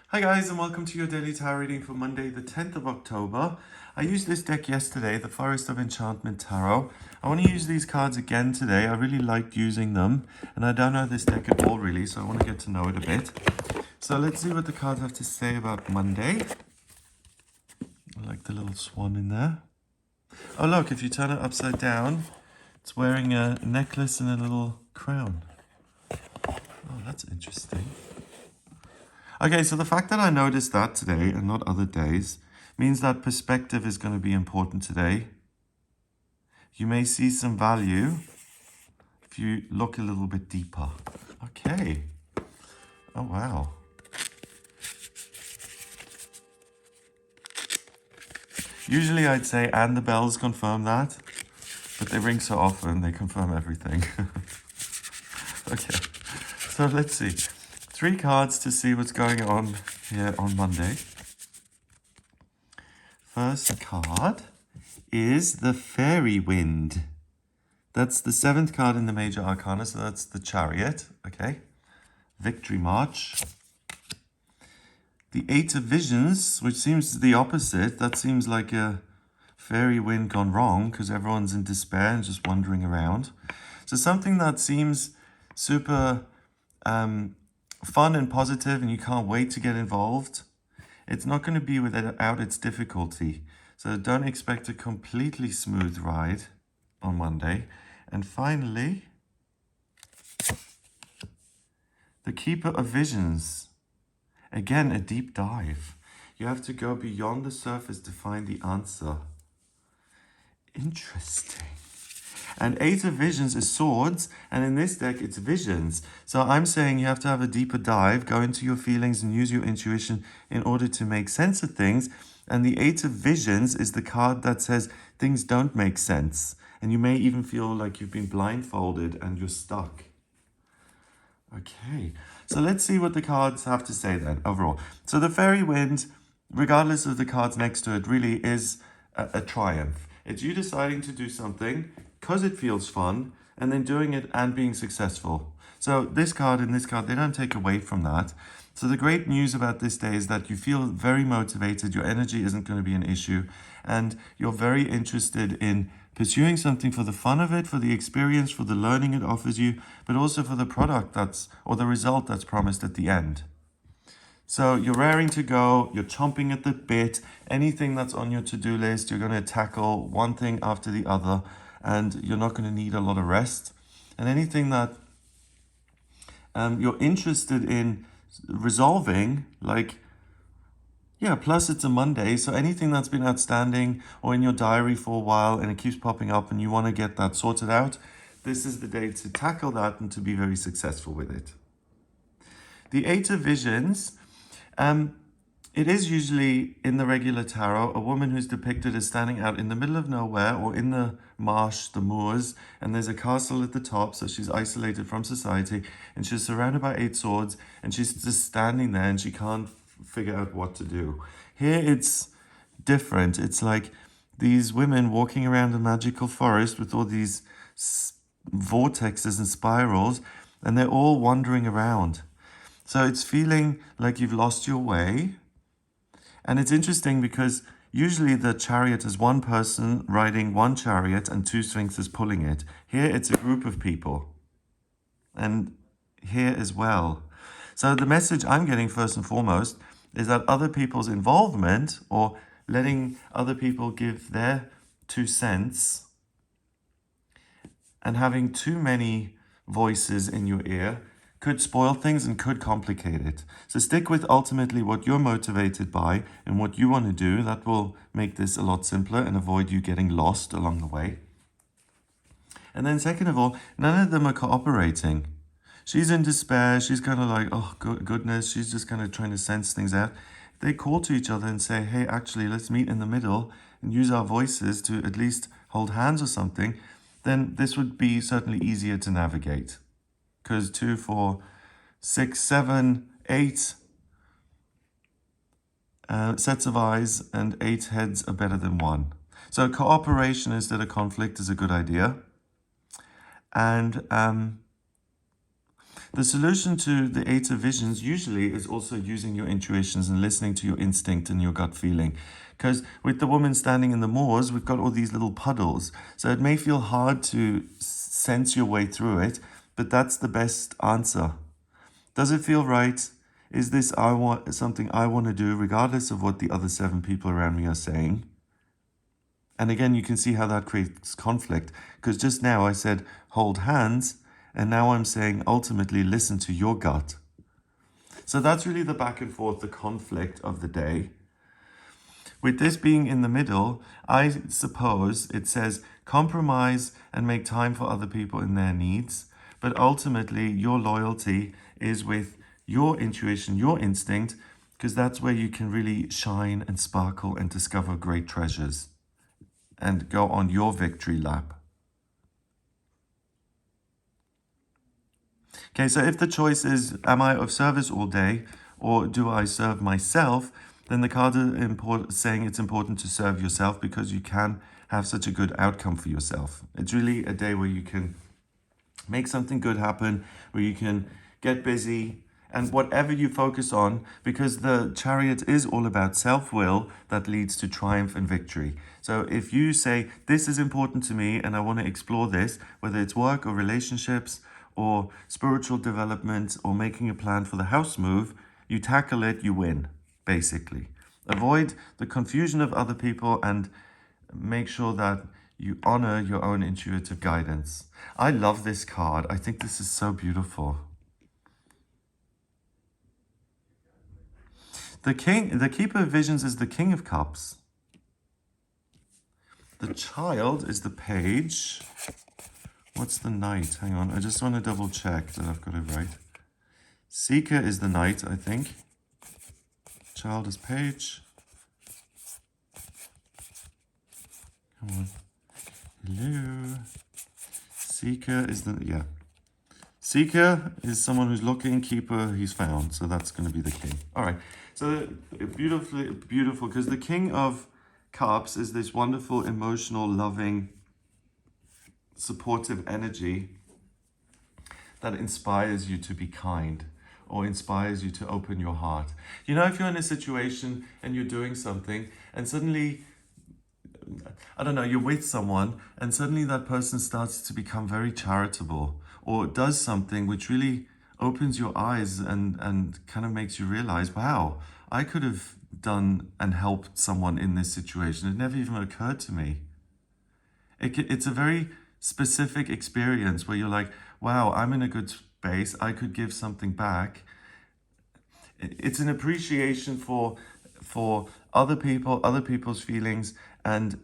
Hi guys, and welcome to your daily tarot reading for Monday the 10th of October. I used this deck yesterday, the Forest of Enchantment Tarot. I want to use these cards again today. I really liked using them, and I don't know this deck at all really, so I want to get to know it a bit. So let's see what the cards have to say about Monday. I like the little swan in there. Oh look, if you turn it upside down, it's wearing a necklace and a little crown. Oh, that's interesting. Okay, so the fact that I noticed that today and not other days means that perspective is going to be important today. You may see some value if you look a little bit deeper. Okay. Oh, wow. Usually I'd say, and the bells confirm that, but they ring so often, they confirm everything. Okay, so let's see. 3 cards to see what's going on here on Monday. First card is the Fairy Wind. That's the 7th card in the Major Arcana, so that's the Chariot, okay? Victory March. The 8 of Visions, which seems the opposite. That seems like a fairy wind gone wrong because everyone's in despair and just wandering around. So something that seems super fun and positive and you can't wait to get involved, it's not going to be without its difficulty. So don't expect a completely smooth ride on Monday. And finally, the Keeper of Visions. Again, a deep dive. You have to go beyond the surface to find the answer. Interesting. And 8 of Visions is swords, and in this deck, it's visions. So I'm saying you have to have a deeper dive, go into your feelings and use your intuition in order to make sense of things. And the 8 of Visions is the card that says things don't make sense. And you may even feel like you've been blindfolded and you're stuck. Okay, so let's see what the cards have to say then overall. So the Fairy Wind, regardless of the cards next to it, really is a triumph. It's you deciding to do something because it feels fun and then doing it and being successful. So this card and this card, they don't take away from that. So the great news about this day is that you feel very motivated, your energy isn't going to be an issue, and you're very interested in pursuing something for the fun of it, for the experience, for the learning it offers you, but also for the product or the result that's promised at the end. So you're raring to go, you're chomping at the bit, anything that's on your to-do list, you're going to tackle one thing after the other, and you're not going to need a lot of rest. And anything that you're interested in resolving, like, yeah, plus it's a Monday, so anything that's been outstanding or in your diary for a while and it keeps popping up and you want to get that sorted out, this is the day to tackle that and to be very successful with it. The 8 of Visions, it is usually in the regular tarot a woman who's depicted as standing out in the middle of nowhere or in the marsh, the moors, and there's a castle at the top, so she's isolated from society, and she's surrounded by 8 swords, and she's just standing there and she can't figure out what to do. Here it's different. It's like these women walking around a magical forest with all these vortexes and spirals, and they're all wandering around. So it's feeling like you've lost your way. And it's interesting because usually the chariot is one person riding one chariot and 2 sphinxes pulling it. Here it's a group of people. And here as well. So the message I'm getting first and foremost is that other people's involvement or letting other people give their 2 cents and having too many voices in your ear could spoil things and could complicate it. So stick with ultimately what you're motivated by and what you want to do. That will make this a lot simpler and avoid you getting lost along the way. And then second of all, none of them are cooperating. She's in despair. She's kind of like, oh, goodness. She's just kind of trying to sense things out. They call to each other and say, hey, actually, let's meet in the middle and use our voices to at least hold hands or something. Then this would be certainly easier to navigate. Because 2, 4, 6, 7, 8 sets of eyes and 8 heads are better than 1. So cooperation instead of conflict is a good idea. And The solution to the eight of visions usually is also using your intuitions and listening to your instinct and your gut feeling. Because with the woman standing in the moors, we've got all these little puddles. So it may feel hard to sense your way through it, but that's the best answer. Does it feel right? Is this something I want to do, regardless of what the other 7 people around me are saying? And again, you can see how that creates conflict. Because just now I said, hold hands. And now I'm saying, ultimately, listen to your gut. So that's really the back and forth, the conflict of the day. With this being in the middle, I suppose it says compromise and make time for other people in their needs. But ultimately, your loyalty is with your intuition, your instinct, because that's where you can really shine and sparkle and discover great treasures and go on your victory lap. Okay, so if the choice is, am I of service all day or do I serve myself? Then the card is saying it's important to serve yourself because you can have such a good outcome for yourself. It's really a day where you can make something good happen, where you can get busy, and whatever you focus on, because the Chariot is all about self-will that leads to triumph and victory. So if you say, this is important to me and I want to explore this, whether it's work or relationships or spiritual development or making a plan for the house move, you tackle it, you win, basically. Avoid the confusion of other people and make sure that you honor your own intuitive guidance. I love this card. I think this is so beautiful. The Keeper of Visions is the King of Cups. The Child is the Page. What's the Knight? Hang on, I just want to double check that I've got it right. Seeker is the Knight, I think. Child is Page. Come on. Hello. Seeker is Seeker is someone who's looking, keeper he's found. So that's going to be the king. All right. So beautiful, because the King of Cups is this wonderful, emotional, loving, supportive energy that inspires you to be kind or inspires you to open your heart. You know, if you're in a situation and you're doing something and suddenly, I don't know, you're with someone and suddenly that person starts to become very charitable or does something which really opens your eyes and kind of makes you realize, wow, I could have done and helped someone in this situation. It never even occurred to me. It's a very specific experience where you're like, wow, I'm in a good space. I could give something back. It's an appreciation for other people, other people's feelings, and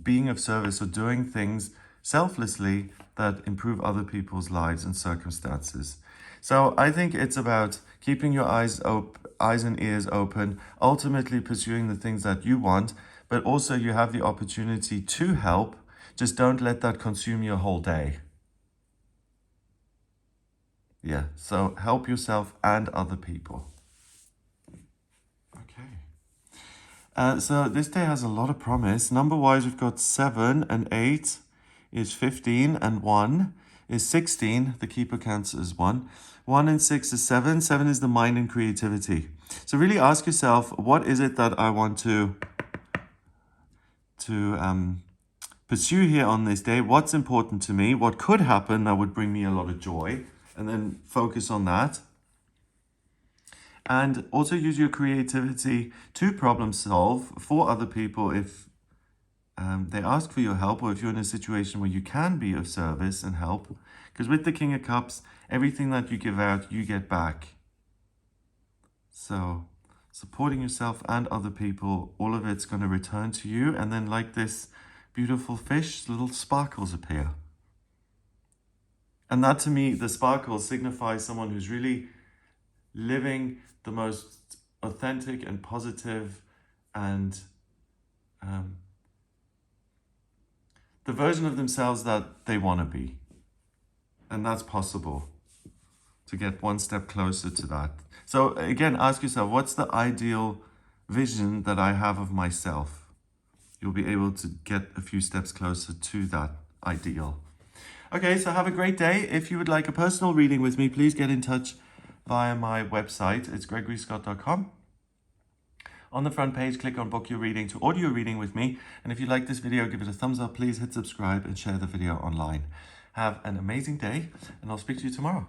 being of service or doing things selflessly that improve other people's lives and circumstances. So I think it's about keeping your eyes and ears open, ultimately pursuing the things that you want, but also you have the opportunity to help. Just don't let that consume your whole day. Yeah, so help yourself and other people. Okay. So this day has a lot of promise. Number-wise, we've got 7 and 8 is 15 and 1 is 16. The keeper counts as 1. 1 and 6 is 7. 7 is the mind and creativity. So really ask yourself, what is it that I want to pursue here on this day? What's important to me? What could happen that would bring me a lot of joy? And then focus on that. And also use your creativity to problem solve for other people if they ask for your help, or if you're in a situation where you can be of service and help. Because with the King of Cups, everything that you give out, you get back. So supporting yourself and other people, all of it's going to return to you. And then like this beautiful fish, little sparkles appear. And that to me, the sparkles signifies someone who's really living the most authentic and positive and the version of themselves that they want to be. And that's possible to get one step closer to that. So again, ask yourself, what's the ideal vision that I have of myself? You'll be able to get a few steps closer to that ideal. Okay, so have a great day. If you would like a personal reading with me, please get in touch via my website. It's gregoryscott.com. On the front page, click on book your reading to audio reading with me. And if you like this video, give it a thumbs up. Please hit subscribe and share the video online. Have an amazing day, and I'll speak to you tomorrow.